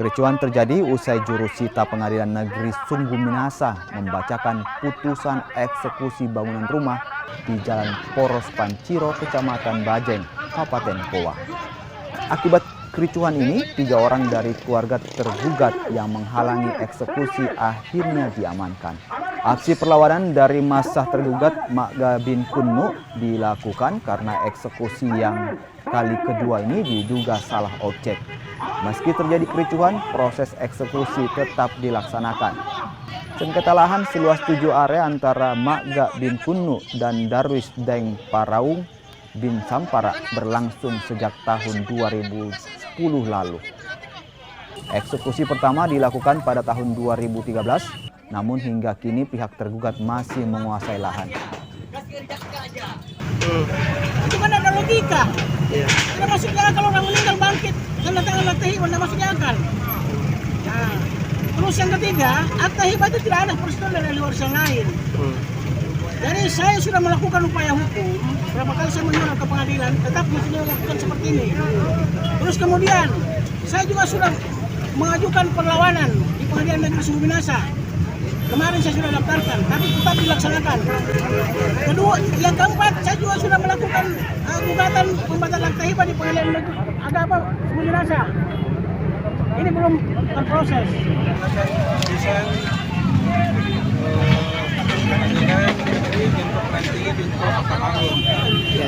Kericuhan terjadi usai juru sita Pengadilan Negeri Sungguh Minasa membacakan putusan eksekusi bangunan rumah di Jalan Poros Panciro, Kecamatan Bajeng, Kabupaten Goa. Akibat kericuhan ini, 3 orang dari keluarga tergugat yang menghalangi eksekusi akhirnya diamankan. Aksi perlawanan dari massa tergugat Magga bin Kunnu dilakukan karena eksekusi yang kali kedua ini diduga salah objek. Meski terjadi kericuhan, proses eksekusi tetap dilaksanakan. Sengketa lahan seluas 7 area antara Magga bin Kunnu dan Darwis Deng Paraung bin Sampara berlangsung sejak tahun 2010 lalu. Eksekusi pertama dilakukan pada tahun 2013, namun hingga kini pihak tergugat masih menguasai lahan. Itu kan ada logika. Tidak masuknya kalau orang meninggal bangkit, tanda tangan akta hibah tidak masuknya akal. Nah, terus yang ketiga, akta hibah itu tidak ada persetujuan dari luar yang lain. Jadi saya sudah melakukan upaya hukum, berapa kali saya menyurat ke pengadilan, tetap masih melakukan seperti ini. Terus kemudian, saya juga sudah mengajukan perlawanan di Pengadilan Negeri Sungguh Minasa. Kemarin saya sudah daftarkan, tapi tetap dilaksanakan. Kedua, yang keempat, saya juga sudah melakukan gugatan pembatalan akta hibah di Pengadilan Negeri Sungguh Minasa. Ini belum terproses.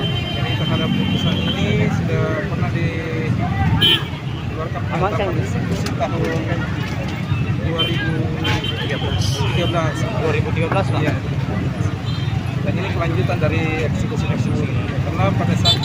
Jadi terhadap putusan ini sudah pernah dikeluarkan pada eksekusi tahun 2013 Pak. Ya. Dan ini kelanjutan dari eksekusi karena pada saat